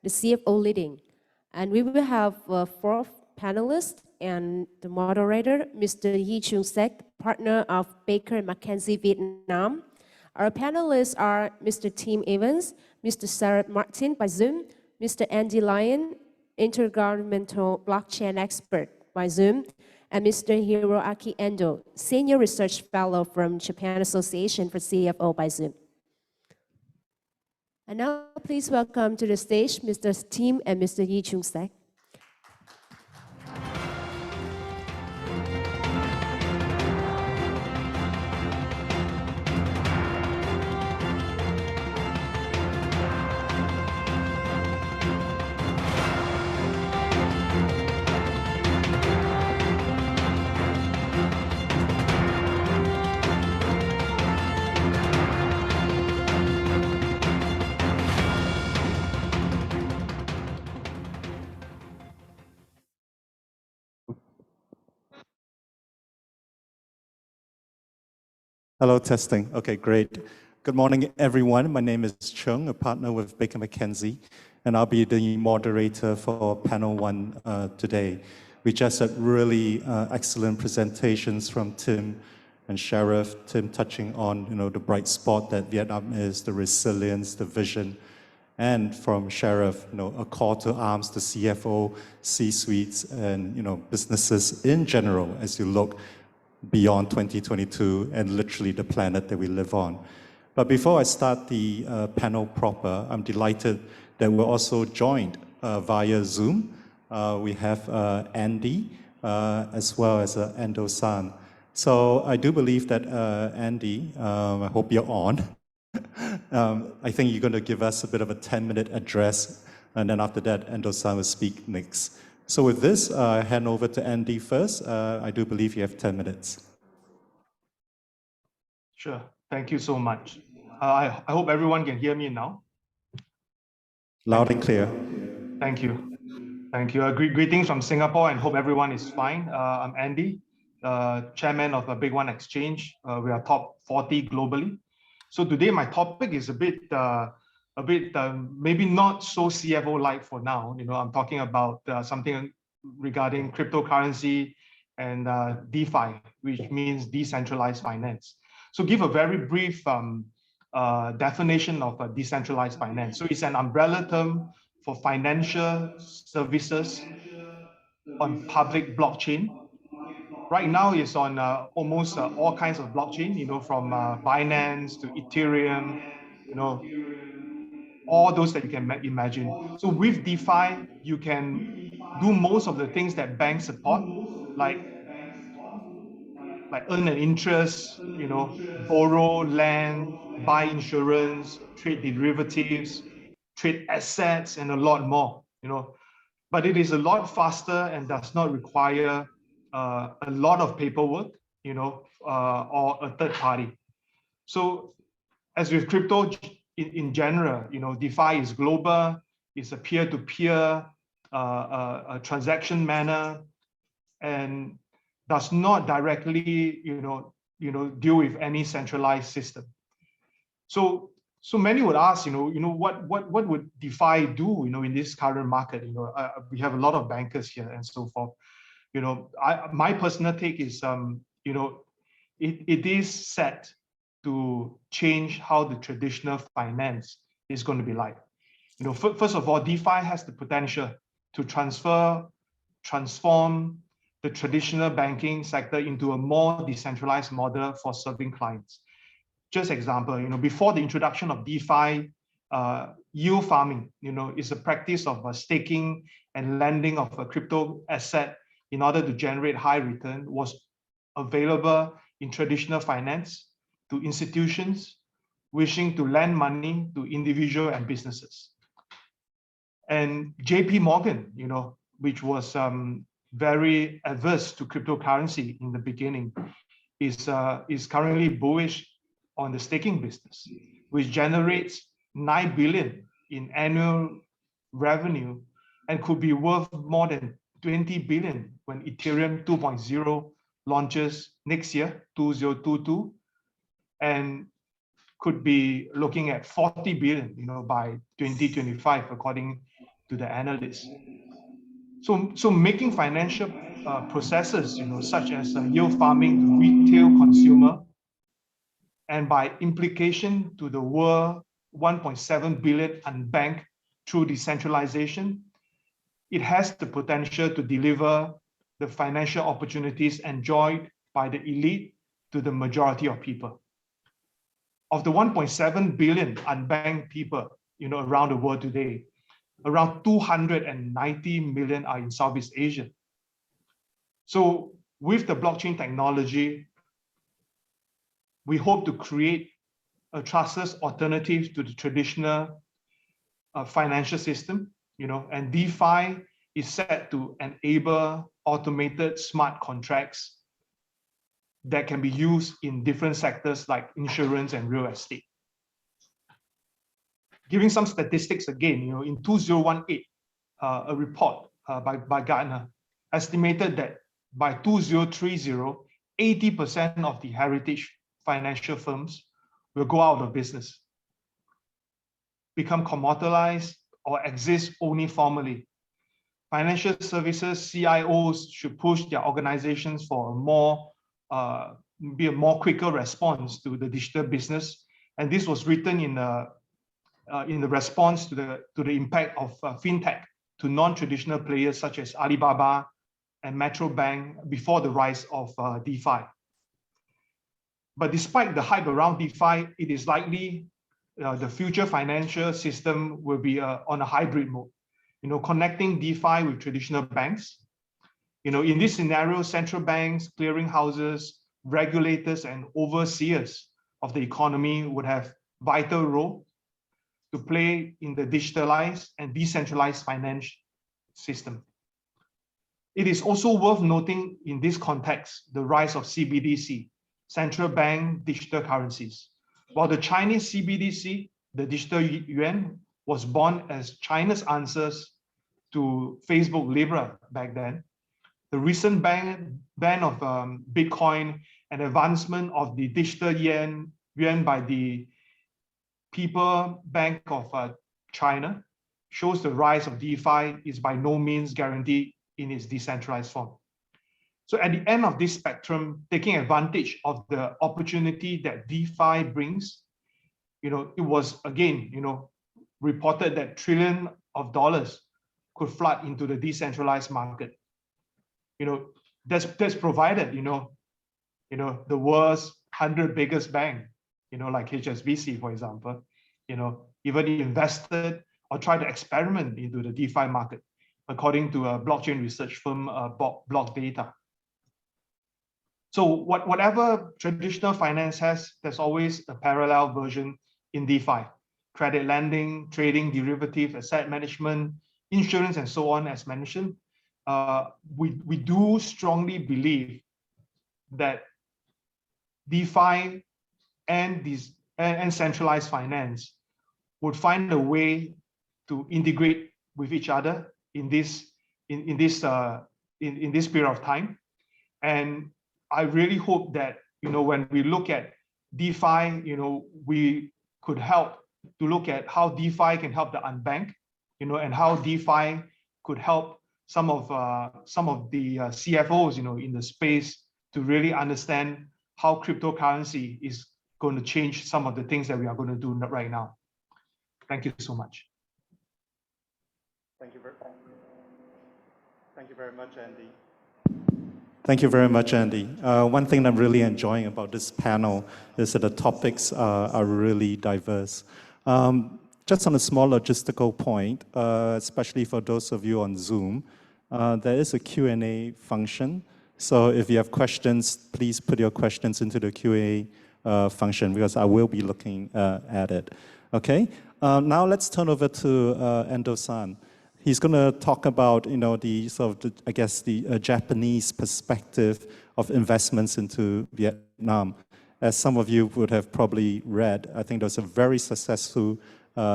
the CFO leading. And we will have a fourth panelist and the moderator, Mr. Chung Seck, partner of Baker McKenzie Vietnam. Our panelists are Mr. Tim Evans, Mr. Sharath Martin by Zoom, Mr. Andy Lian, intergovernmental blockchain expert by Zoom, and Mr. Hiroaki Endo, senior research fellow from Japan Association for CFO by Zoom. And now please welcome to the stage Mr. Tim and Mr. Chung Seck. Hello, testing. Okay, great. Good morning, everyone. My name is Chung, a partner with Baker McKenzie, and I'll be the moderator for panel one today. We just had really excellent presentations from Tim and Sharath. Tim touching on, the bright spot that Vietnam is, the resilience, the vision, and from Sharath, a call to arms to CFO, C-suites, and businesses in general as you look beyond 2022 and literally the planet that we live on. But before I start the panel proper, I'm delighted that we're also joined via Zoom. We have Andy as well as Endo-san. So I do believe that Andy, I hope you're on. I think you're going to give us a bit of a 10-minute address, and then after that, Endo-san will speak next. So with this, I hand over to Andy first. I do believe you have 10 minutes. Sure. Thank you so much. I hope everyone can hear me now. Loud and clear. Thank you. Thank you. Greetings from Singapore, and hope everyone is fine. I'm Andy, chairman of the Big One Exchange. We are top 40 globally. So today my topic is a bit maybe not so CFO-like for now. I'm talking about something regarding cryptocurrency and DeFi, which means decentralized finance. So give a very brief definition of decentralized finance. So it's an umbrella term for financial services on public blockchain. Right now it's on almost all kinds of blockchain, from Binance to Ethereum, all those that you can imagine. So with DeFi, you can do most of the things that banks support, like earn an interest, borrow land, buy insurance, trade derivatives, trade assets, and a lot more, But it is a lot faster and does not require a lot of paperwork, or a third party. So as with crypto in general, DeFi is global, it's a peer-to-peer transaction manner, and does not directly, deal with any centralized system. So many would ask, what would DeFi do, in this current market? We have a lot of bankers here and so forth. My personal take is, it is set to change how the traditional finance is going to be like. First of all, DeFi has the potential to transform the traditional banking sector into a more decentralized model for serving clients. Just example, before the introduction of DeFi, yield farming, is a practice of staking and lending of a crypto asset in order to generate high return, was available in traditional finance to institutions wishing to lend money to individual and businesses. And JP Morgan, which was very adverse to cryptocurrency in the beginning, is currently bullish on the staking business, which generates 9 billion in annual revenue and could be worth more than 20 billion when Ethereum 2.0 launches next year, 2022, and could be looking at 40 billion, by 2025, according to the analysts. So making financial processes, such as yield farming to retail consumer, and by implication to the world 1.7 billion unbanked through decentralization, it has the potential to deliver the financial opportunities enjoyed by the elite to the majority of people. Of the 1.7 billion unbanked people, around the world today, around 290 million are in Southeast Asia. So with the blockchain technology, we hope to create a trustless alternative to the traditional financial system, and DeFi is set to enable automated smart contracts that can be used in different sectors like insurance and real estate. Giving some statistics again, in 2018, a report by Gartner estimated that by 2030, 80% of the heritage financial firms will go out of business, become commoditized, or exist only formally. Financial services CIOs should push their organizations for a more quicker response to the digital business. And this was written in the response to the impact of fintech to non-traditional players such as Alibaba and Metro Bank before the rise of DeFi. But despite the hype around DeFi, it is likely the future financial system will be on a hybrid mode, connecting DeFi with traditional banks. In this scenario, central banks, clearing houses, regulators, and overseers of the economy would have vital role to play in the digitalized and decentralized finance system. It is also worth noting in this context the rise of CBDC, central bank digital currencies. While the Chinese CBDC, the digital yuan, was born as China's answers to Facebook Libra back then, the recent ban of Bitcoin and advancement of the digital yuan by the People Bank of China shows the rise of DeFi is by no means guaranteed in its decentralized form. So at the end of this spectrum, taking advantage of the opportunity that DeFi brings, it was again, reported that trillions of dollars could flood into the decentralized market. That's provided, the world's 100 biggest bank, like HSBC, for example, even invested or tried to experiment into the DeFi market, according to a blockchain research firm, Block Data. So whatever traditional finance has, there's always a parallel version in DeFi. Credit lending, trading, derivative, asset management, insurance, and so on, as mentioned. We do strongly believe that DeFi and centralized finance would find a way to integrate with each other in this period of time. And I really hope that, when we look at DeFi, we could help to look at how DeFi can help the unbanked, and how DeFi could help some of the CFOs, in the space to really understand how cryptocurrency is going to change some of the things that we are going to do right now. Thank you so much. Thank you very much, Andy. Thank you very much, Andy. One thing I'm really enjoying about this panel is that the topics are really diverse. Just on a small logistical point, especially for those of you on Zoom, there is a Q&A function. So if you have questions, please put your questions into the Q&A function, because I will be looking at it. Okay. Now let's turn over to Endo-san. He's going to talk about, the Japanese perspective of investments into Vietnam. As some of you would have probably read, I think there was a very successful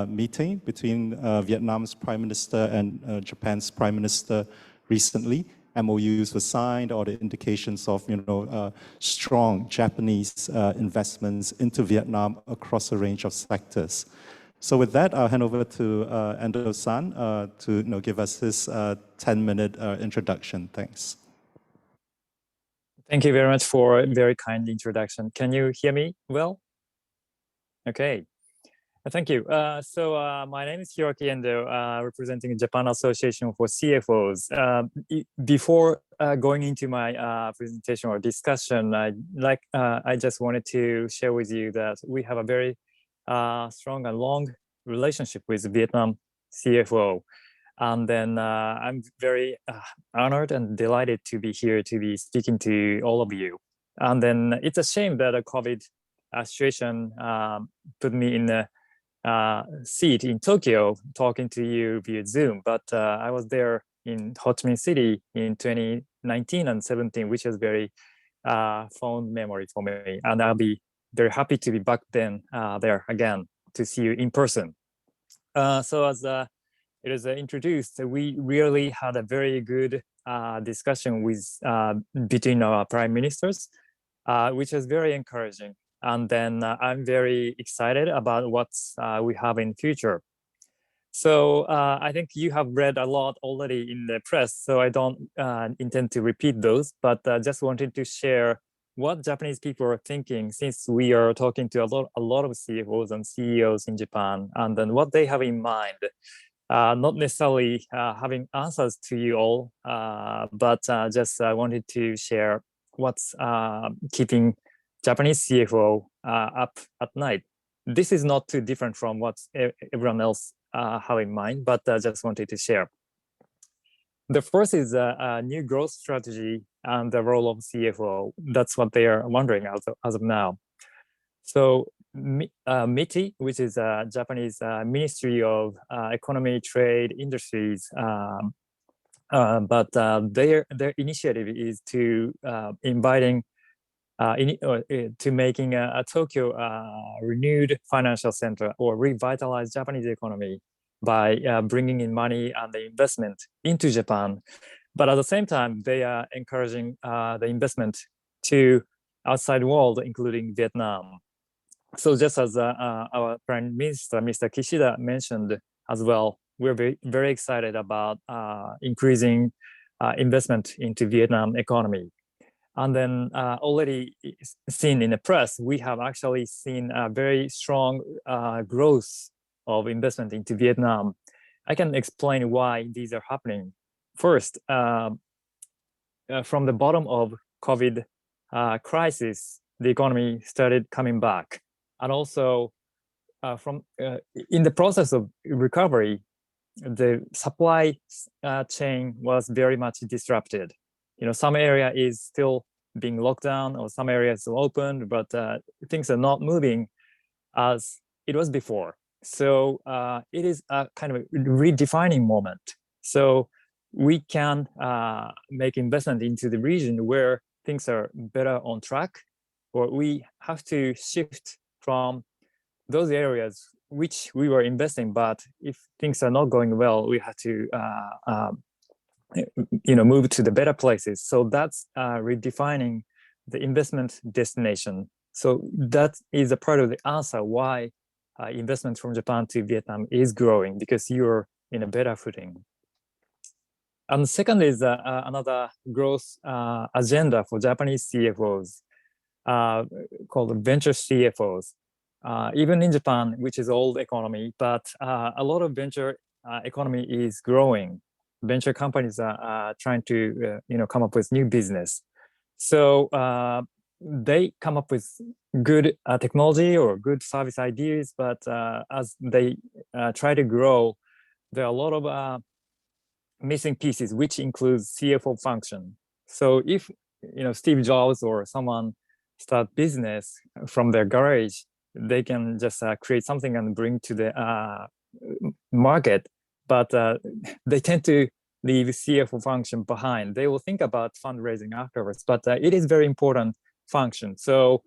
meeting between Vietnam's Prime Minister and Japan's Prime Minister recently. MOUs were signed, all the indications of strong Japanese investments into Vietnam across a range of sectors. So with that, I'll hand over to Endo-san to give us his 10-minute introduction. Thanks. Thank you very much for a very kind introduction. Can you hear me well? Okay. Thank you. My name is Hiroaki Endo, representing Japan Association for CFOs. Before going into my presentation or discussion, I just wanted to share with you that we have a very strong and long relationship with Vietnam CFO. And then I'm very honored and delighted to be here to be speaking to all of you. And then it's a shame that a COVID situation put me in a seat in Tokyo talking to you via Zoom, but I was there in Ho Chi Minh City in 2019 and 17, which is very fond memory for me. And I'll be very happy to be back then there again to see you in person. So as it is introduced, we really had a very good discussion between our prime ministers, which is very encouraging. And then I'm very excited about what we have in future. So I think you have read a lot already in the press, so I don't intend to repeat those, but just wanted to share what Japanese people are thinking, since we are talking to a lot of CFOs and CEOs in Japan, and then what they have in mind. Not necessarily having answers to you all, but just wanted to share what's keeping Japanese CFO up at night. This is not too different from what everyone else have in mind, but just wanted to share. The first is a new growth strategy and the role of CFO. That's what they are wondering as of now. So MITI, which is Japanese Ministry of Economy, Trade, Industries, but their initiative is to making a Tokyo renewed financial center or revitalize Japanese economy by bringing in money and the investment into Japan. But at the same time, they are encouraging the investment to outside world, including Vietnam. So just as our Prime Minister, Mr. Kishida, mentioned as well, we're very, very excited about increasing investment into Vietnam economy. And then already seen in the press, we have actually seen a very strong growth of investment into Vietnam. I can explain why these are happening. First, from the bottom of COVID crisis, the economy started coming back. And also in the process of recovery, the supply chain was very much disrupted. Some area is still being locked down or some areas still open, but things are not moving as it was before. So it is a kind of redefining moment. So we can make investment into the region where things are better on track, or we have to shift from those areas which we were investing, but if things are not going well, we have to move to the better places. So that's redefining the investment destination. So that is a part of the answer why investment from Japan to Vietnam is growing, because you're in a better footing. And the second is another growth agenda for Japanese CFOs called venture CFOs. Even in Japan, which is old economy, but a lot of venture economy is growing. Venture companies are trying to come up with new business. So they come up with good technology or good service ideas, but as they try to grow, there are a lot of missing pieces, which includes CFO function. So if Steve Jobs or someone start business from their garage, they can just create something and bring to the market, but they tend to leave CFO function behind. They will think about fundraising afterwards, but it is very important function. So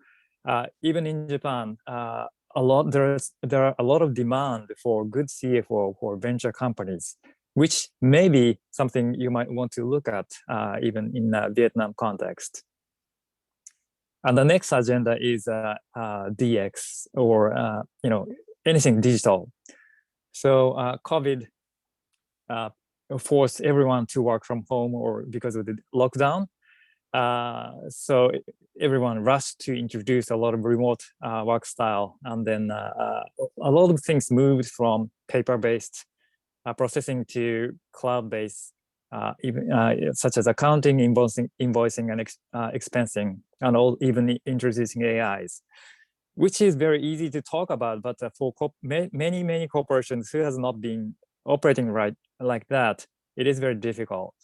even in Japan, there are a lot of demand for good CFO for venture companies, which may be something you might want to look at even in Vietnam context. And the next agenda is DX, or anything digital. So COVID forced everyone to work from home or because of the lockdown. So everyone rushed to introduce a lot of remote work style, and then a lot of things moved from paper-based processing to cloud-based, such as accounting, invoicing, and expensing, and even introducing AIs, which is very easy to talk about, but for many corporations who has not been operating right like that, it is very difficult.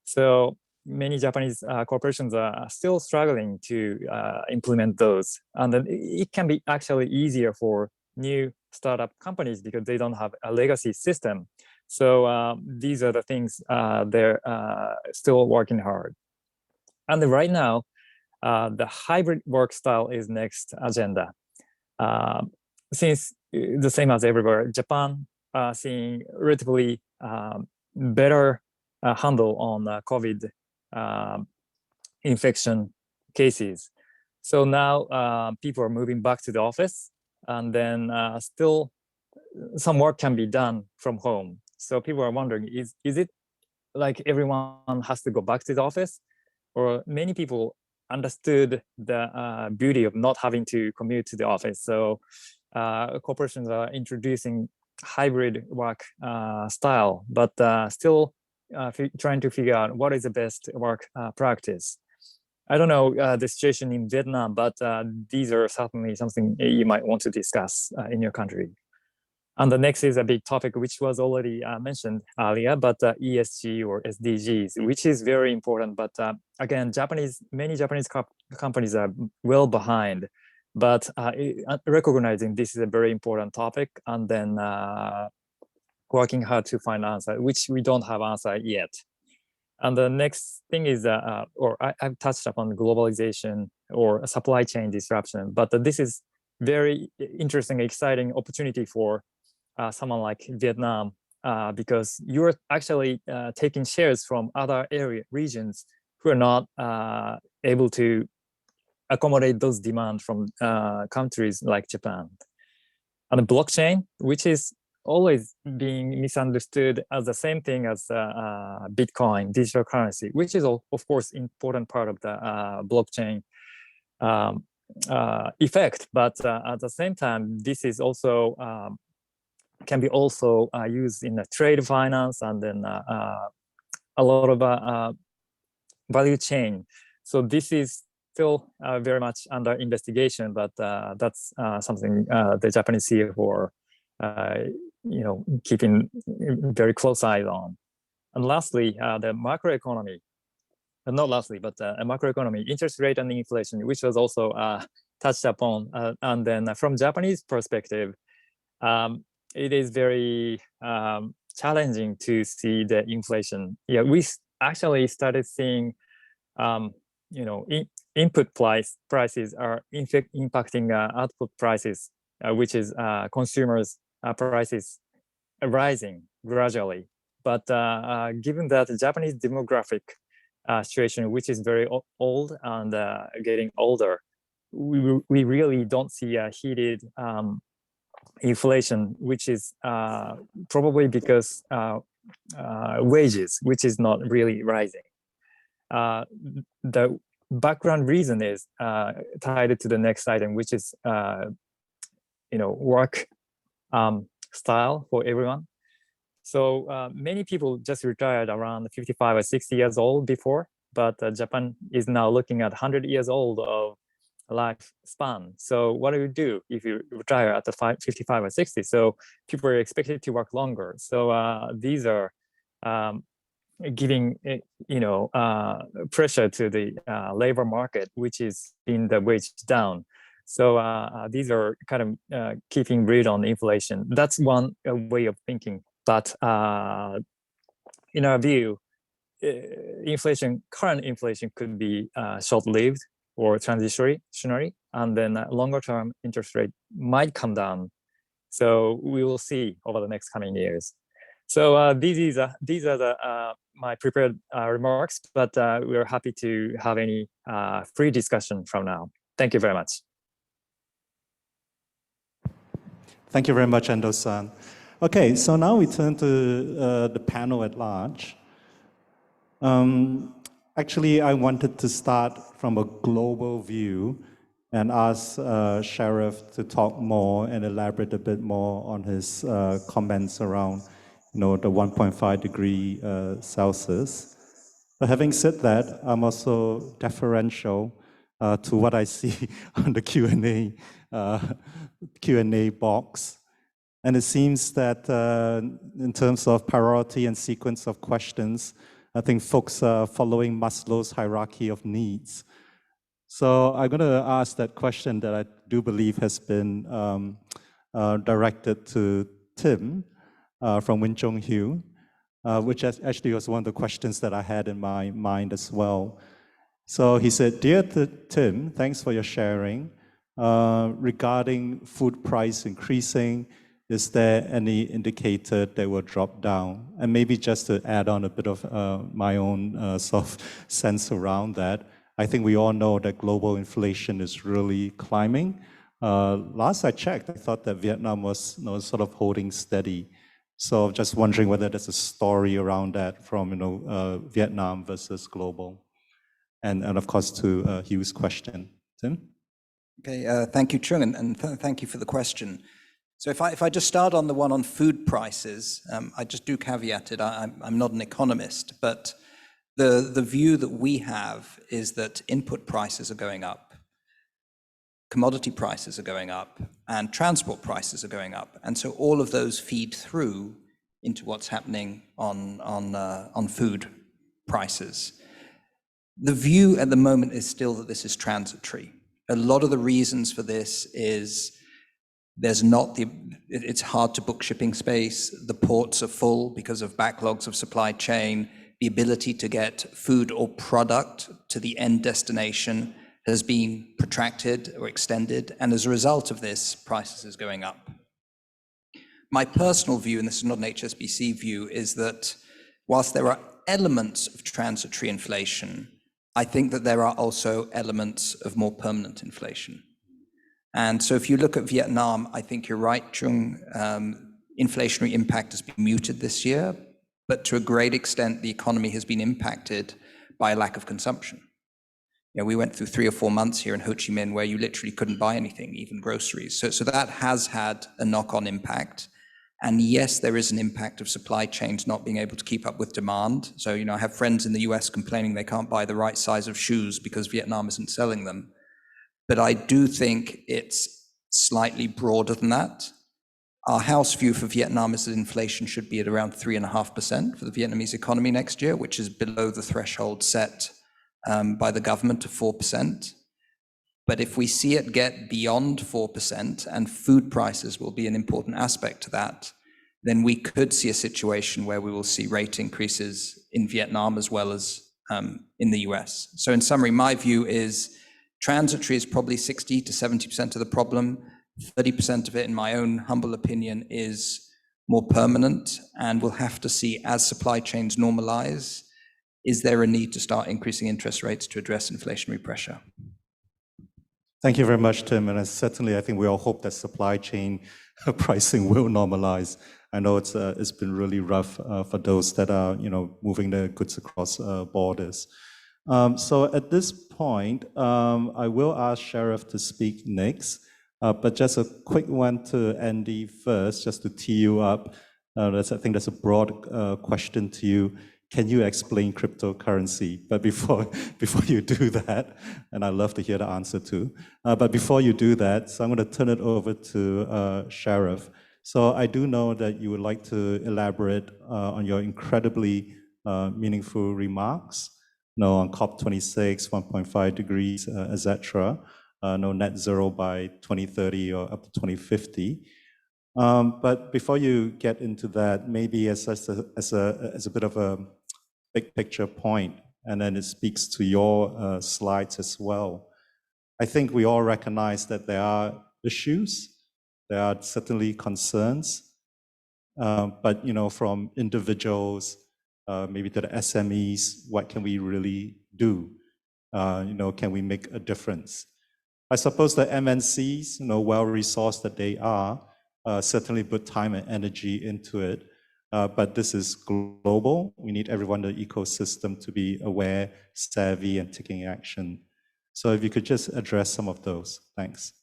So many Japanese corporations are still struggling to implement those, and then it can be actually easier for new startup companies because they don't have a legacy system. So these are the things they're still working hard. And then right now, the hybrid work style is next agenda. Since the same as everywhere, Japan seeing relatively better handle on COVID infection cases. So now people are moving back to the office, and then still some work can be done from home. So people are wondering, is it like everyone has to go back to the office? Or many people understood the beauty of not having to commute to the office. So corporations are introducing hybrid work style, but still trying to figure out what is the best work practice. I don't know the situation in Vietnam, but these are certainly something you might want to discuss in your country. And the next is a big topic, which was already mentioned earlier, but ESG or SDGs, which is very important. But again, many Japanese companies are well behind, but recognizing this is a very important topic, and then working hard to find answer, which we don't have answer yet. And the next thing is, I've touched upon globalization or supply chain disruption, but this is very interesting, exciting opportunity for someone like Vietnam, because you're actually taking shares from other regions who are not able to accommodate those demands from countries like Japan. And the blockchain, which is always being misunderstood as the same thing as Bitcoin, digital currency, which is of course important part of the blockchain effect. But at the same time, this is also can be also used in the trade finance, and then a lot of value chain. So this is still very much under investigation, but that's something the Japanese CFO are keeping very close eyes on. And lastly, the macroeconomy. Not lastly, but a macroeconomy, interest rate and inflation, which was also touched upon. And then from Japanese perspective, it is very challenging to see the inflation. Yeah, we actually started seeing, input prices are in fact impacting output prices, which is consumers' prices rising gradually. But given that the Japanese demographic situation, which is very old and getting older, we really don't see a heated inflation, which is probably because wages, which is not really rising. The background reason is tied to the next item, which is work style for everyone. So many people just retired around 55 or 60 years old before, but Japan is now looking at 100 years old of lifespan. So what do if you retire at the 55 or 60? So people are expected to work longer. So these are giving pressure to the labor market, which is in the wage down. So these are kind of keeping read on inflation. That's one way of thinking. But in our view, current inflation could be short-lived or transitionary, and then longer-term interest rate might come down. So we will see over the next coming years. So these are the my prepared remarks, but we're happy to have any free discussion from now. Thank you very much. Thank you very much, Endo-san. Okay, so now we turn to the panel at large. Actually, I wanted to start from a global view and ask Sharath to talk more and elaborate a bit more on his comments around, the 1.5 degree Celsius. But having said that, I'm also deferential to what I see on the Q&A box. And it seems that in terms of priority and sequence of questions, I think folks are following Maslow's hierarchy of needs. So I'm going to ask that question that I do believe has been directed to Tim from Win Chung Hugh, which actually was one of the questions that I had in my mind as well. So he said, "Dear Tim, thanks for your sharing. Regarding food price increasing, is there any indicator they will drop down?" And maybe just to add on a bit of my own sort of sense around that, I think we all know that global inflation is really climbing. Last I checked, I thought that Vietnam was sort of holding steady. So just wondering whether there's a story around that from Vietnam versus global. And of course to Hugh's question. Tim? Okay, thank you, Chung, and thank you for the question. So if I just start on the one on food prices, I just do caveat it, I'm not an economist, but the view that we have is that input prices are going up, commodity prices are going up, and transport prices are going up. And so all of those feed through into what's happening on food prices. The view at the moment is still that this is transitory. A lot of the reasons for this is it's hard to book shipping space, the ports are full because of backlogs of supply chain, the ability to get food or product to the end destination has been protracted or extended, and as a result of this, prices is going up. My personal view, and this is not an HSBC view, is that whilst there are elements of transitory inflation, I think that there are also elements of more permanent inflation. And so if you look at Vietnam, I think you're right, Chung, inflationary impact has been muted this year, but to a great extent, the economy has been impacted by a lack of consumption. We went through 3 or 4 months here in Ho Chi Minh where you literally couldn't buy anything, even groceries. So that has had a knock-on impact. And yes, there is an impact of supply chains not being able to keep up with demand. So, I have friends in the US complaining they can't buy the right size of shoes because Vietnam isn't selling them. But I do think it's slightly broader than that. Our house view for Vietnam is that inflation should be at around 3.5% for the Vietnamese economy next year, which is below the threshold set by the government of 4%. But if we see it get beyond 4%, and food prices will be an important aspect to that, then we could see a situation where we will see rate increases in Vietnam as well as in the US. So in summary, my view is transitory is probably 60 to 70% of the problem. 30% of it, in my own humble opinion, is more permanent, and we'll have to see as supply chains normalize, is there a need to start increasing interest rates to address inflationary pressure? Thank you very much, Tim. And certainly, I think we all hope that supply chain pricing will normalize. I know it's been really rough for those that are moving their goods across borders. So at this point, I will ask Sharath to speak next. But just a quick one to Andy first, just to tee you up. I think that's a broad question to you. Can you explain cryptocurrency? But before you do that, and I'd love to hear the answer too. But before you do that, so I'm going to turn it over to Sharath. So I do know that you would like to elaborate on your incredibly meaningful remarks, on COP26, 1.5 degrees, etc. No net zero by 2030 or up to 2050. But before you get into that, maybe as a bit of a big picture point, and then it speaks to your slides as well. I think we all recognize that there are issues, there are certainly concerns, but from individuals, maybe to the SMEs, what can we really do? Can we make a difference? I suppose the MNCs, well-resourced that they are, certainly put time and energy into it. But this is global. We need everyone in the ecosystem to be aware, savvy, and taking action. So if you could just address some of those. Thanks.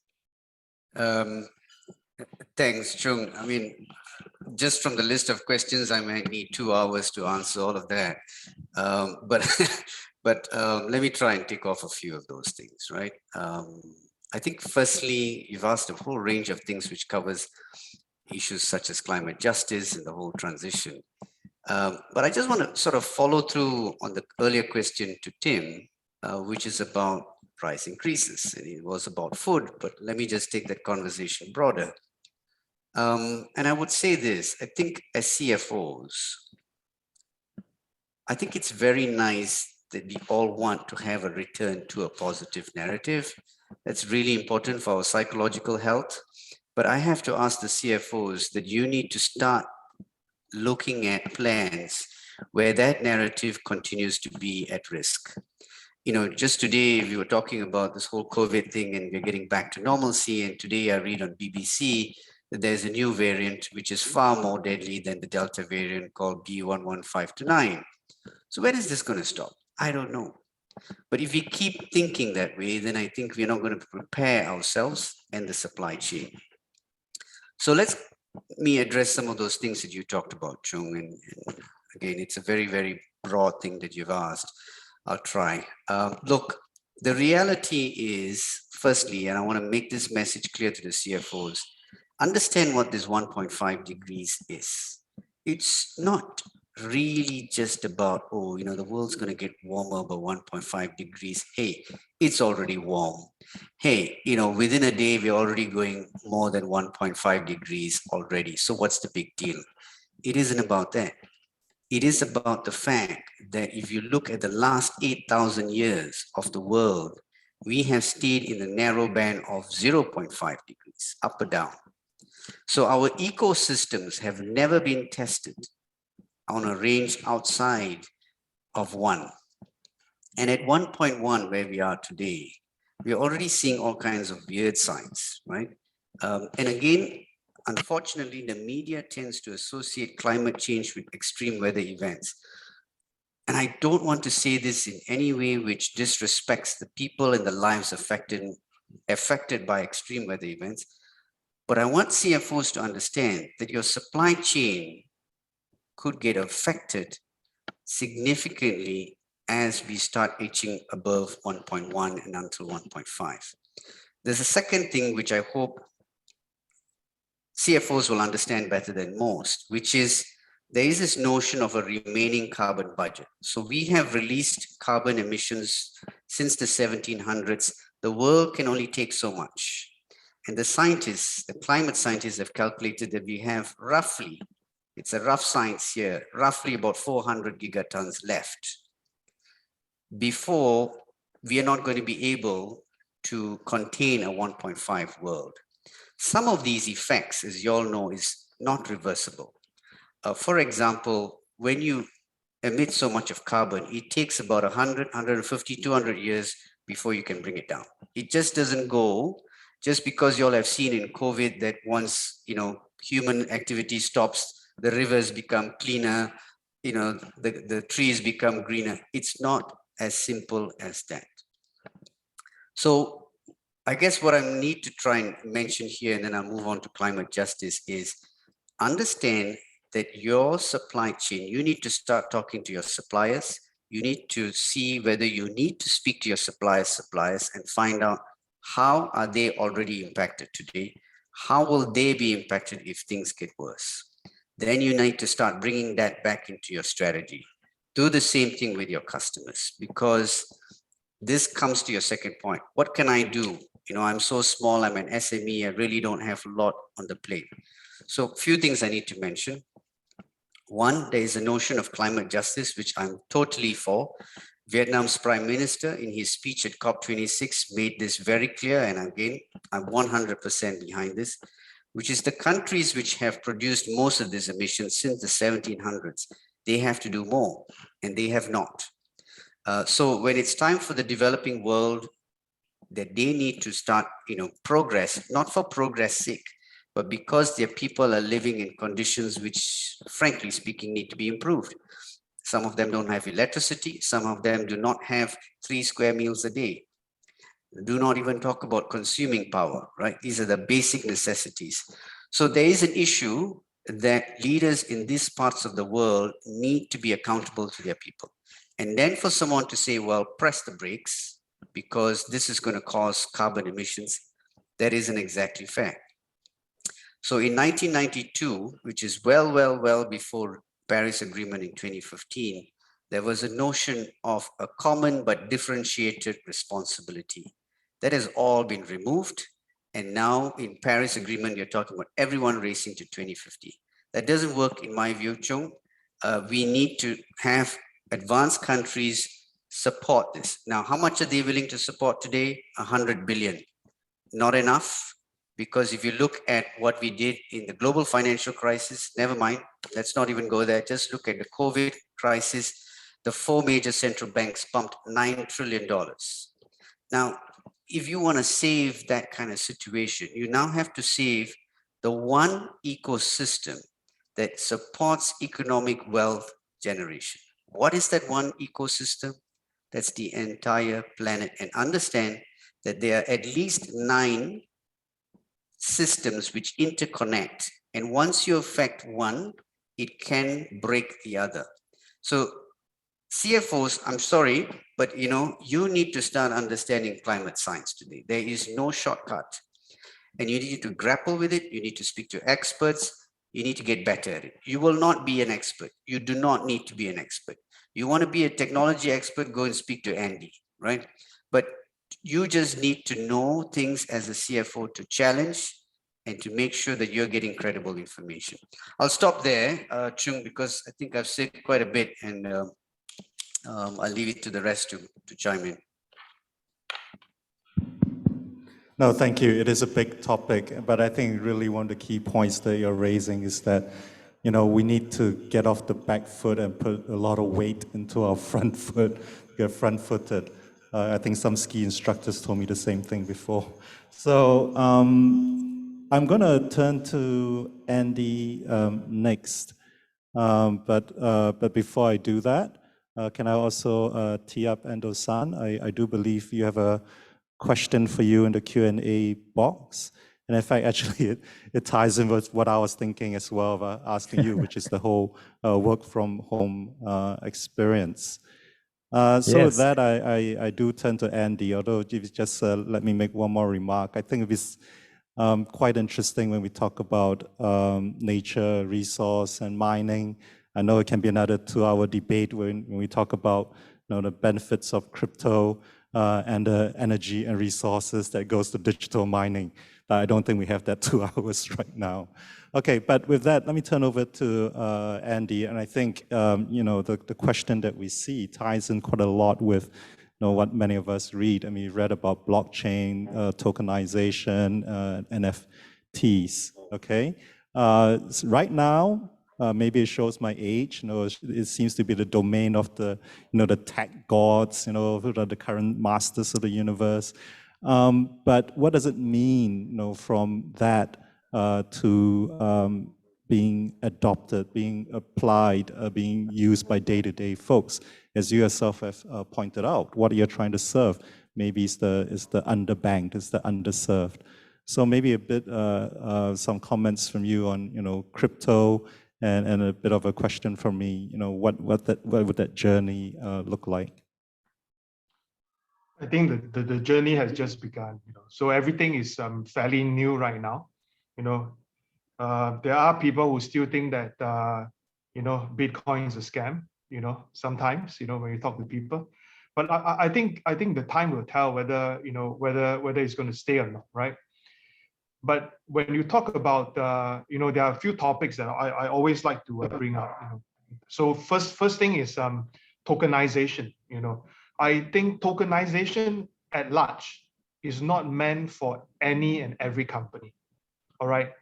Thanks, Chung. I mean, just from the list of questions, I might need 2 hours to answer all of that. But let me try and tick off a few of those things, right? I think firstly, you've asked a whole range of things which covers issues such as climate justice and the whole transition. But I just want to sort of follow through on the earlier question to Tim, which is about price increases. And it was about food, but let me just take that conversation broader. And I would say this, I think as CFOs, I think it's very nice that we all want to have a return to a positive narrative. That's really important for our psychological health. But I have to ask the CFOs that you need to start looking at plans where that narrative continues to be at risk. You know, just today we were talking about this whole COVID thing and we're getting back to normalcy. And today I read on BBC that there's a new variant which is far more deadly than the Delta variant called B.1.1.529. So when is this going to stop? I don't know. But if we keep thinking that way, then I think we're not going to prepare ourselves and the supply chain. So let me address some of those things that you talked about, Chung. And again, it's a very, very broad thing that you've asked. I'll try. Look, the reality is, firstly, and I want to make this message clear to the CFOs, understand what this 1.5 degrees is. It's not really just about, oh, you know, the world's going to get warmer by 1.5 degrees. Hey, it's already warm. Hey, you know, within a day, we're already going more than 1.5 degrees already. So what's the big deal? It isn't about that. It is about the fact that if you look at the last 8,000 years of the world, we have stayed in the narrow band of 0.5 degrees, up or down. So our ecosystems have never been tested on a range outside of 1. And at 1.1, where we are today, we're already seeing all kinds of weird signs, right? And again, unfortunately, the media tends to associate climate change with extreme weather events. And I don't want to say this in any way which disrespects the people and the lives affected by extreme weather events. But I want CFOs to understand that your supply chain could get affected significantly as we start edging above 1.1 and until 1.5. There's a second thing which I hope CFOs will understand better than most, which is there is this notion of a remaining carbon budget. So we have released carbon emissions since the 1700s. The world can only take so much. And the scientists, the climate scientists have calculated that we have roughly, it's a rough science here, roughly about 400 gigatons left before we are not going to be able to contain a 1.5 world. Some of these effects, as you all know, is not reversible. For example, when you emit so much of carbon, it takes about 100, 150, 200 years before you can bring it down. It just doesn't go, just because you all have seen in COVID that once, you know, human activity stops, the rivers become cleaner, you know, the trees become greener. It's not as simple as that. So I guess what I need to try and mention here, and then I'll move on to climate justice, is understand that your supply chain, you need to start talking to your suppliers. You need to see whether you need to speak to your suppliers and find out how are they already impacted today? How will they be impacted if things get worse? Then you need to start bringing that back into your strategy. Do the same thing with your customers, because this comes to your second point. What can I do? You know, I'm so small, I'm an SME, I really don't have a lot on the plate. So a few things I need to mention. One, there is a notion of climate justice, which I'm totally for. Vietnam's Prime Minister in his speech at COP26 made this very clear. And again, I'm 100% behind this, which is the countries which have produced most of these emissions since the 1700s, they have to do more, and they have not. So when it's time for the developing world, that they need to start, you know, progress, not for progress sake, but because their people are living in conditions which, frankly speaking, need to be improved. Some of them don't have electricity. Some of them do not have 3 square meals a day. Do not even talk about consuming power, right? These are the basic necessities. So there is an issue that leaders in these parts of the world need to be accountable to their people. And then for someone to say, well, press the brakes because this is going to cause carbon emissions, that isn't exactly fair. So in 1992, which is well before Paris Agreement in 2015, there was a notion of a common but differentiated responsibility. That has all been removed. And now in Paris Agreement, you're talking about everyone racing to 2050. That doesn't work in my view, Chung. We need to have advanced countries support this. Now, how much are they willing to support today? 100 billion. Not enough, because if you look at what we did in the global financial crisis, never mind, let's not even go there. Just look at the COVID crisis. The 4 major central banks pumped $9 trillion. Now, if you want to save that kind of situation, you now have to save the one ecosystem that supports economic wealth generation. What is that one ecosystem? That's the entire planet. And understand that there are at least 9 systems which interconnect. And once you affect one, it can break the other. So CFOs, I'm sorry, but you need to start understanding climate science today. There is no shortcut. And you need to grapple with it. You need to speak to experts. You need to get better at it. You will not be an expert. You do not need to be an expert. You want to be a technology expert, go and speak to Andy, right? But you just need to know things as a CFO to challenge and to make sure that you're getting credible information. I'll stop there, Chung, because I think I've said quite a bit, and I'll leave it to the rest to chime in. No, thank you. It is a big topic, but I think really one of the key points that you're raising is that, we need to get off the back foot and put a lot of weight into our front foot, get front-footed. I think some ski instructors told me the same thing before. So I'm going to turn to Andy next. But before I do that, can I also tee up Endo-san? I do believe you have a question for you in the Q&A box. And in fact, actually, it ties in with what I was thinking as well of asking you, which is the whole work from home experience. So yes. With that, I do turn to Andy, although if you just let me make one more remark. I think it's quite interesting when we talk about nature, resource, and mining. I know it can be another 2-hour debate when we talk about the benefits of crypto and the energy and resources that goes to digital mining. But I don't think we have that 2 hours right now. Okay, but with that, let me turn over to Andy. And I think the question that we see ties in quite a lot with what many of us read. I mean, you read about blockchain, tokenization, NFTs. Okay, right now. Maybe it shows my age. It seems to be the domain of the, the tech gods, who are the current masters of the universe. But what does it mean, from that to being adopted, being applied, being used by day-to-day folks? As you yourself have pointed out, what you're trying to serve maybe is the underbanked, is the underserved. So maybe a bit, some comments from you on, crypto. And a bit of a question for me, what would that journey look like? I think the journey has just begun. So everything is fairly new right now. There are people who still think that Bitcoin is a scam. Sometimes when you talk to people, but I think the time will tell whether whether it's going to stay or not, right? But when you talk about, there are a few topics that I always like to bring up. So first thing is tokenization. I think tokenization at large is not meant for any and every company. All right.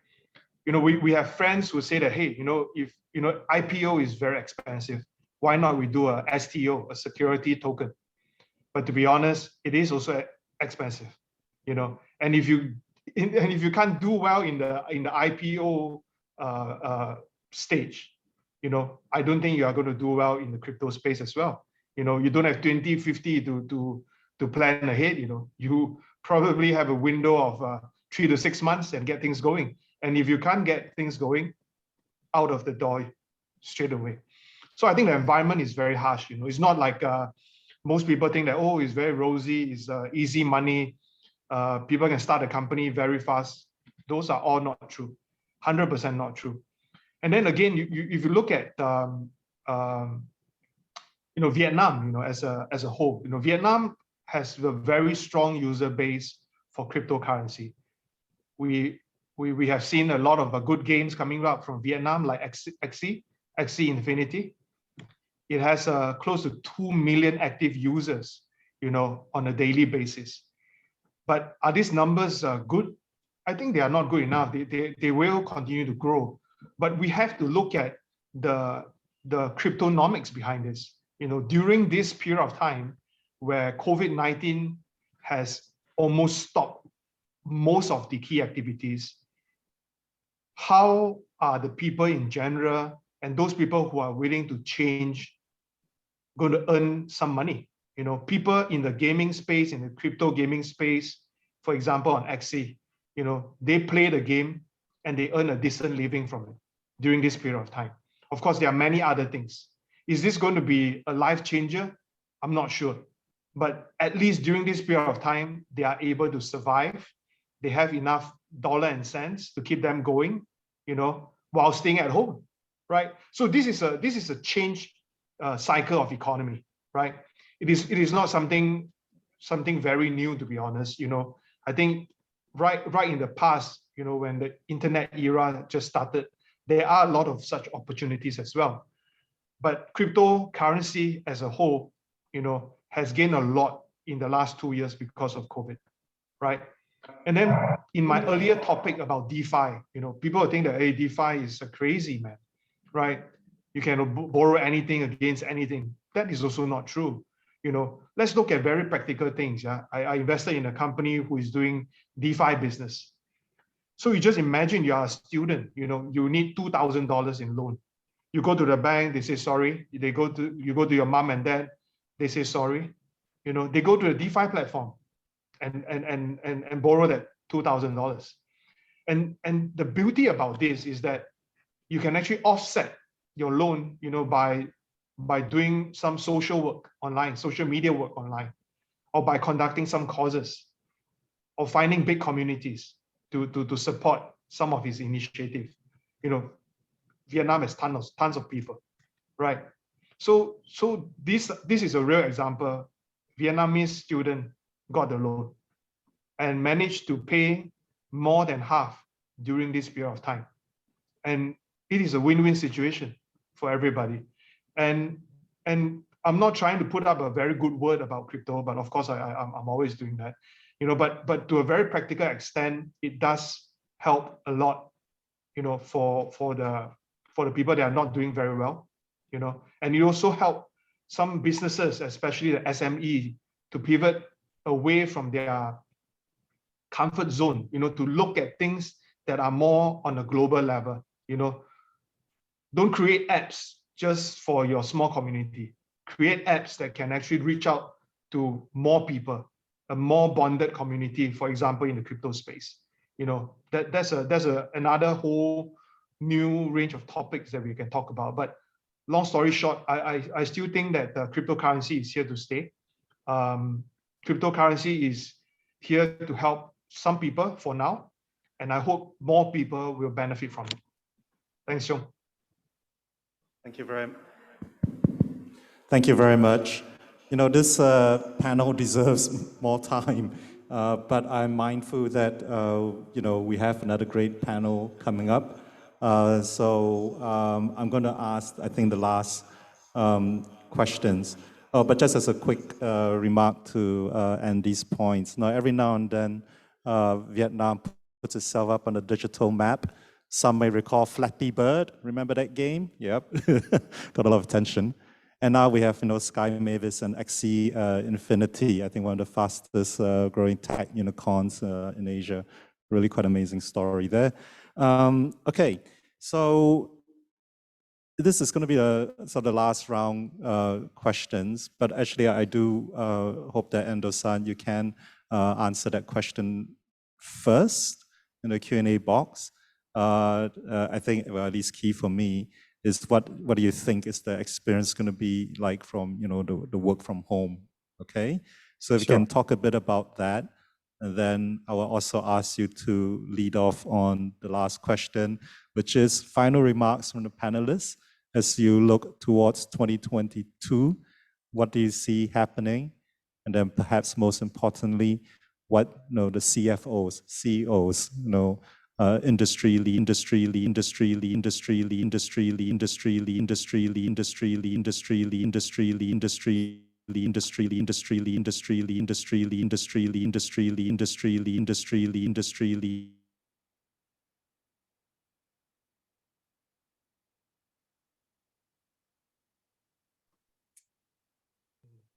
We have friends who say that, hey, if IPO is very expensive, why not we do a STO, a security token? But to be honest, it is also expensive. And and if you can't do well in the IPO stage, I don't think you are going to do well in the crypto space as well. You don't have 2050 to plan ahead. You probably have a window of 3 to 6 months and get things going. And if you can't get things going, out of the door straight away. So I think the environment is very harsh. It's not like most people think that, oh, it's very rosy, it's easy money. People can start a company very fast. Those are all not true, 100% not true. And then again, if you look at Vietnam, as a whole, Vietnam has a very strong user base for cryptocurrency. We have seen a lot of good games coming up from Vietnam, like Axie Infinity. It has close to 2 million active users, on a daily basis. But are these numbers good? I think they are not good enough. They will continue to grow. But we have to look at the cryptonomics behind this. During this period of time where COVID-19 has almost stopped most of the key activities, how are the people in general and those people who are willing to change going to earn some money? People in the gaming space, in the crypto gaming space, for example, on Axie, they play the game and they earn a decent living from it during this period of time. Of course, there are many other things. Is this going to be a life changer? I'm not sure. But at least during this period of time, they are able to survive. They have enough dollar and cents to keep them going, while staying at home, right? So this is a change cycle of economy, right? It is not something very new, to be honest. I think right in the past, when the internet era just started, there are a lot of such opportunities as well. But cryptocurrency as a whole, has gained a lot in the last 2 years because of COVID, right? And then in my earlier topic about DeFi, people think that, hey, DeFi is crazy, man, right? You can borrow anything against anything. That is also not true. Let's look at very practical things. Yeah, I invested in a company who is doing DeFi business. So you just imagine you are a student, you need $2,000 in loan. You go to the bank, they say sorry. You go to your mom and dad, they say sorry. They go to a DeFi platform and borrow that $2,000. And the beauty about this is that you can actually offset your loan, by doing some social work online, social media work online, or by conducting some causes, or finding big communities to support some of his initiative. Vietnam has tons of people, right? So this is a real example. Vietnamese student got the loan and managed to pay more than half during this period of time. And it is a win-win situation for everybody. And I'm not trying to put up a very good word about crypto, but of course I'm always doing that. But to a very practical extent, it does help a lot, for the people that are not doing very well, and it also help some businesses, especially the SME, to pivot away from their comfort zone, to look at things that are more on a global level. Don't create apps just for your small community. Create apps that can actually reach out to more people, a more bonded community, for example, in the crypto space. That's another whole new range of topics that we can talk about. But long story short, I still think that cryptocurrency is here to stay. Cryptocurrency is here to help some people for now, and I hope more people will benefit from it. Thanks, Chung. Thank you very much. This panel deserves more time, but I'm mindful that we have another great panel coming up. So I'm going to ask, I think, the last questions. But just as a quick remark to Andy's points, every now and then Vietnam puts itself up on a digital map. Some may recall Flappy Bird. Remember that game? Yep, got a lot of attention. And now we have, Sky Mavis and Axie Infinity. I think one of the fastest growing tech unicorns in Asia really quite amazing story there. Okay, so this is going to be the last round questions, but actually I do hope that Endo-san, you can answer that question first in the Q&A box. I think, well, at least key for me is what do you think is the experience going to be like from the work from home? Okay, so if you can talk a bit about that, and then I will also ask you to lead off on the last question, which is final remarks from the panelists as you look towards 2022. What do you see happening? And then perhaps most importantly, what the CFOs, CEOs, industry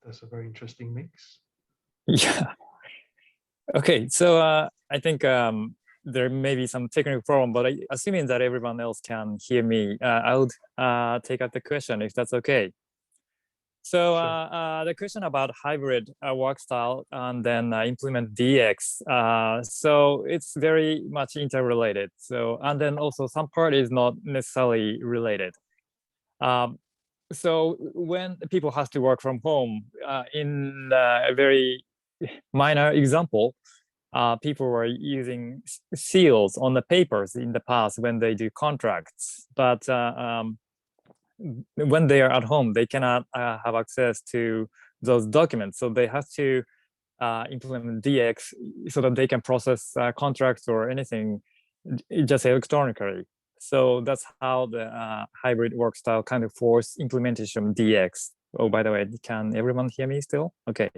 That's a very interesting mix. Yeah. Okay, so I think there may be some technical problem, but assuming that everyone else can hear me, I would take up the question if that's okay. So the question about hybrid work style and then implement DX. So it's very much interrelated. So, and then also some part is not necessarily related. So when people have to work from home, in a very minor example, people were using seals on the papers in the past when they do contracts, but when they are at home, they cannot have access to those documents. So they have to implement DX so that they can process contracts or anything just electronically. So that's how the hybrid work style kind of forced implementation DX. Oh, by the way, can everyone hear me still? Okay,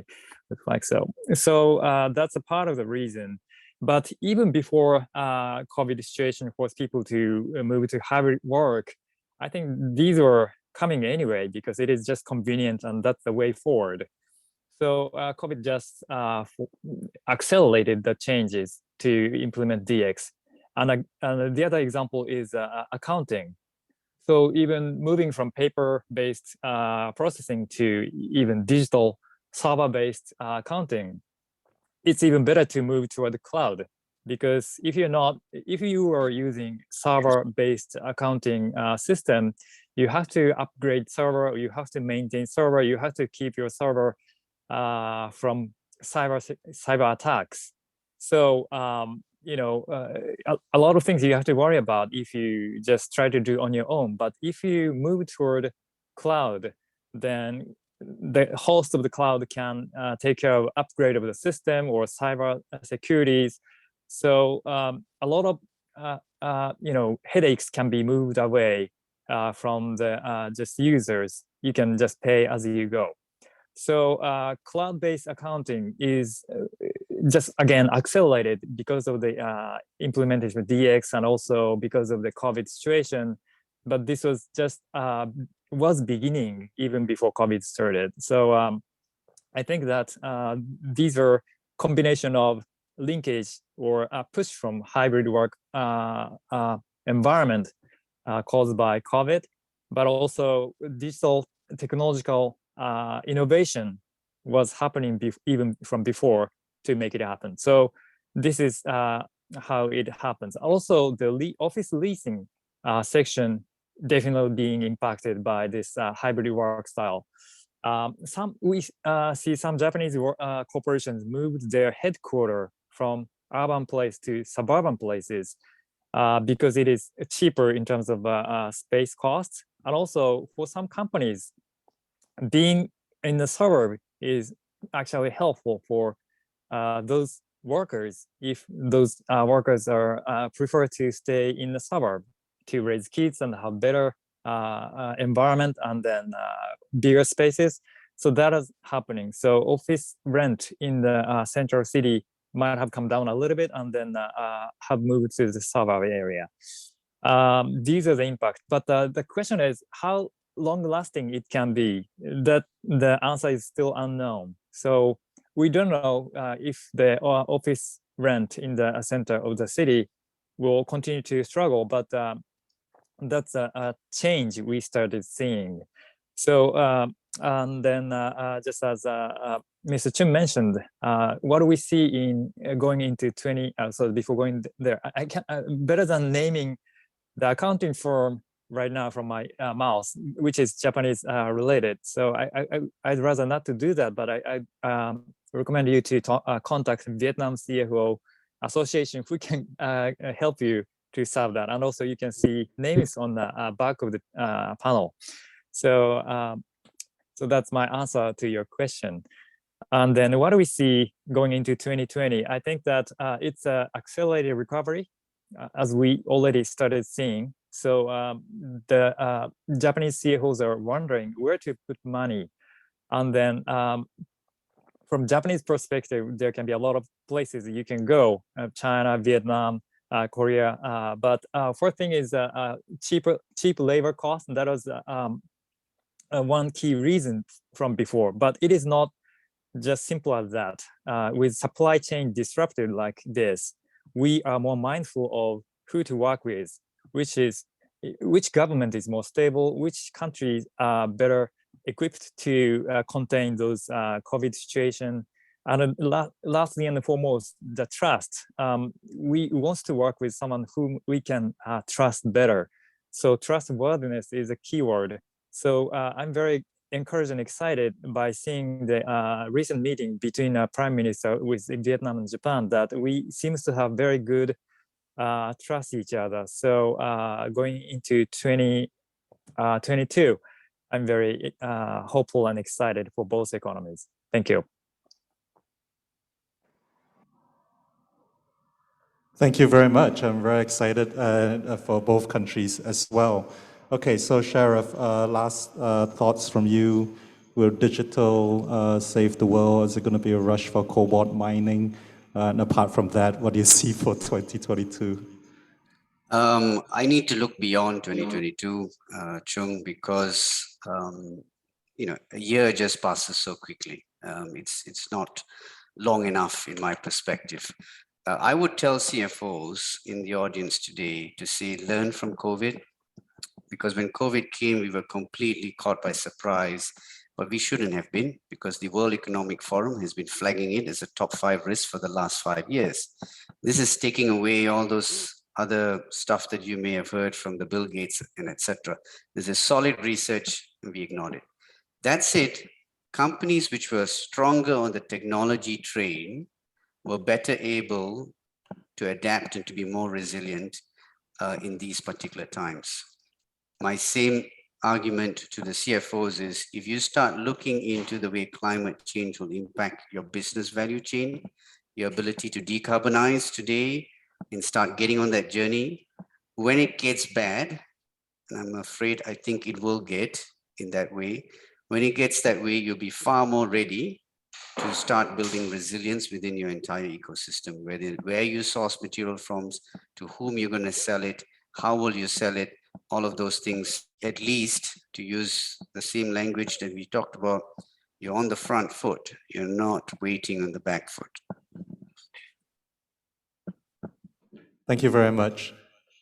looks like so. So that's a part of the reason. But even before COVID situation forced people to move to hybrid work, I think these were coming anyway because it is just convenient and that's the way forward. So COVID just accelerated the changes to implement DX. And the other example is accounting. So even moving from paper-based processing to even digital server-based accounting, it's even better to move toward the cloud, because if you are using server-based accounting system, you have to upgrade server, you have to maintain server, you have to keep your server from cyber attacks. So a lot of things you have to worry about if you just try to do on your own. But if you move toward cloud, then the host of the cloud can take care of upgrade of the system or cyber securities. So a lot of headaches can be moved away from the just users. You can just pay as you go. So cloud-based accounting is just again accelerated because of the implementation of DX and also because of the COVID situation. But this was just was beginning even before COVID started. So I think that these are combination of linkage or a push from hybrid work environment caused by COVID, but also digital technological innovation was happening even from before to make it happen. So this is how it happens. Also, the office leasing section definitely being impacted by this hybrid work style. We see some Japanese corporations moved their headquarters from urban place to suburban places because it is cheaper in terms of space costs. And also for some companies, being in the suburb is actually helpful for those workers if those workers are prefer to stay in the suburb to raise kids and have better environment and then bigger spaces. So that is happening. So office rent in the central city might have come down a little bit and then have moved to the suburb area. These are the impact. But the question is how long-lasting it can be. That the answer is still unknown. So we don't know if the office rent in the center of the city will continue to struggle, but that's a change we started seeing. So and then just as Mr. Chung mentioned, what do we see in going into 20? So before going there, I can better than naming the accounting firm right now from my mouth, which is Japanese related. So I'd rather not to do that, but I recommend you to contact Vietnam CFO Association who can help you to solve that. And also you can see names on the back of the panel. So so that's my answer to your question. And then what do we see going into 2020? I think that it's an accelerated recovery as we already started seeing. So the Japanese CFOs are wondering where to put money. And then from Japanese perspective, there can be a lot of places you can go, China, Vietnam, Korea. But fourth thing is cheap labor cost. That was one key reason from before, but it is not just simple as that. With supply chain disrupted like this, we are more mindful of who to work with, which government is more stable, which countries are better equipped to contain those COVID situation. And lastly and foremost, the trust. We want to work with someone whom we can trust better. So trustworthiness is a key word. So I'm very encouraged and excited by seeing the recent meeting between Prime Minister with Vietnam and Japan that we seems to have very good trust each other. So going into 2022, I'm very hopeful and excited for both economies. Thank you. Thank you very much. I'm very excited for both countries as well. Okay, so Sharath, last thoughts from you. Will digital save the world? Is it going to be a rush for cobalt mining? And apart from that, what do you see for 2022? I need to look beyond 2022, Chung, because you know, a year just passes so quickly. It's not long enough in my perspective. I would tell CFOs in the audience today to say, learn from COVID, because when COVID came, we were completely caught by surprise, but we shouldn't have been, because the World Economic Forum has been flagging it as a top 5 risk for the last 5 years. This is taking away all those other stuff that you may have heard from the Bill Gates and etc. There's a solid research, and we ignored it. That said, companies which were stronger on the technology train were better able to adapt and to be more resilient in these particular times. My same argument to the CFOs is, if you start looking into the way climate change will impact your business value chain, your ability to decarbonize today and start getting on that journey, when it gets bad, and I'm afraid I think it will get in that way, when it gets that way, you'll be far more ready to start building resilience within your entire ecosystem, where you source material from, to whom you're going to sell it, how will you sell it, all of those things. At least, to use the same language that we talked about, you're on the front foot, you're not waiting on the back foot. Thank you very much.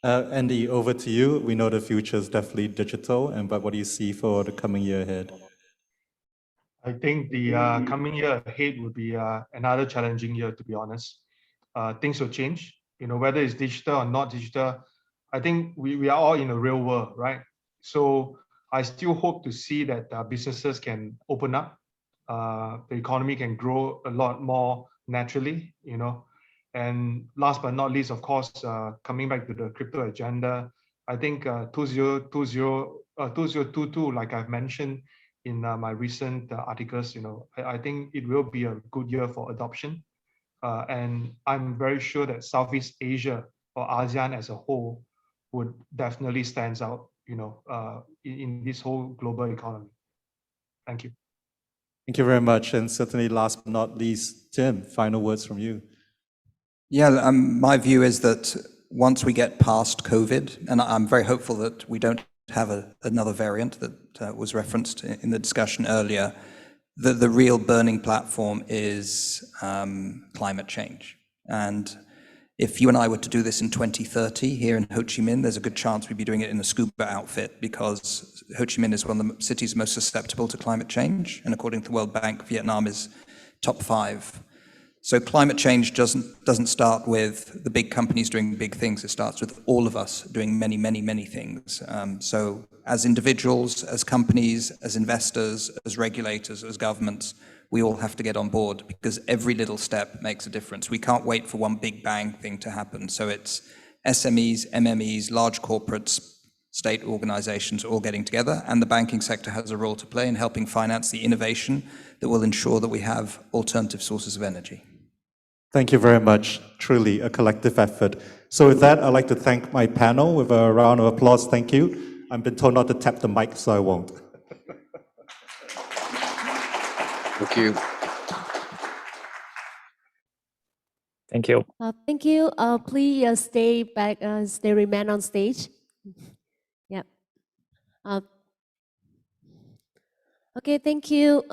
Andy, over to you. We know the future is definitely digital, but what do you see for the coming year ahead? I think the coming year ahead will be another challenging year, to be honest. Things will change, you know, whether it's digital or not digital. I think we are all in a real world, right? So I still hope to see that businesses can open up, the economy can grow a lot more naturally, you know. And last but not least, of course, coming back to the crypto agenda, I think 2022, like I've mentioned in my recent articles, you know, I think it will be a good year for adoption. And I'm very sure that Southeast Asia or ASEAN as a whole would definitely stands out, you know, in this whole global economy. Thank you. Thank you very much. And certainly last but not least, Tim, final words from you. Yeah, my view is that once we get past COVID, and I'm very hopeful that we don't have another variant that was referenced in the discussion earlier, the real burning platform is climate change. And if you and I were to do this in 2030 here in Ho Chi Minh, there's a good chance we'd be doing it in a scuba outfit, because Ho Chi Minh is one of the cities most susceptible to climate change. And according to the World Bank, Vietnam is top 5. So climate change doesn't start with the big companies doing big things. It starts with all of us doing many, many, many things. So as individuals, as companies, as investors, as regulators, as governments, we all have to get on board, because every little step makes a difference. We can't wait for one big bang thing to happen. So it's SMEs, MMEs, large corporates, state organizations all getting together, and the banking sector has a role to play in helping finance the innovation that will ensure that we have alternative sources of energy. Thank you very much. Truly a collective effort. So with that, I'd like to thank my panel with a round of applause. Thank you. I've been told not to tap the mic, so I won't. Thank you. Thank you. Thank you. Please stay back, remain on stage. Yeah. Okay, thank you,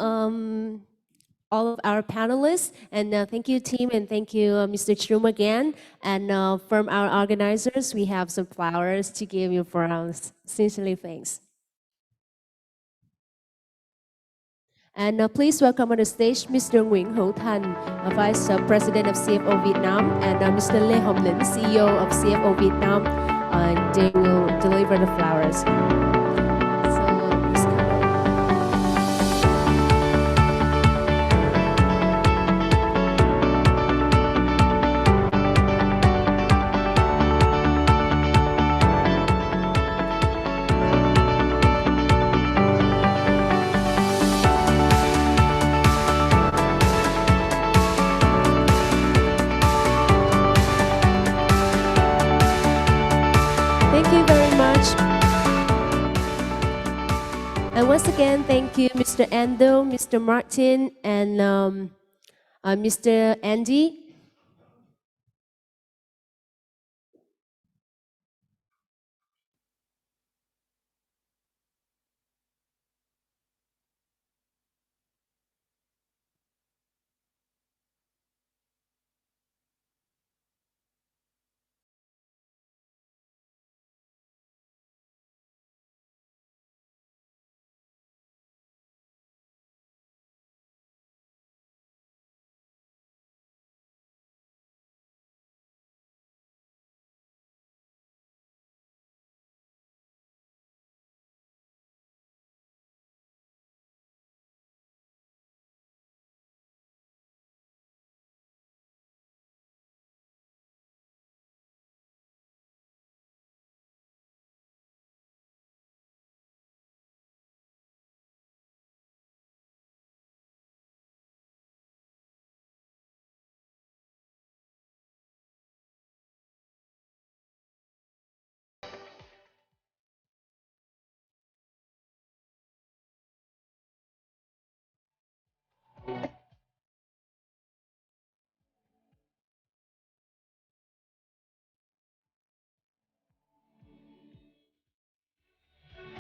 all of our panelists, and thank you, team, and thank you, Mr. Chung again. And from our organizers, we have some flowers to give you for our sincerely thanks. And please welcome on the stage Mr. Nguyen Ho Thanh, Vice President of CFO Vietnam, and Mr. Lê Hồng Lĩnh, CEO of CFO Vietnam, and they will deliver the flowers. So, please come on. Thank you very much. And once again, thank you, Mr. Endo, Mr. Martin, and Mr. Andy,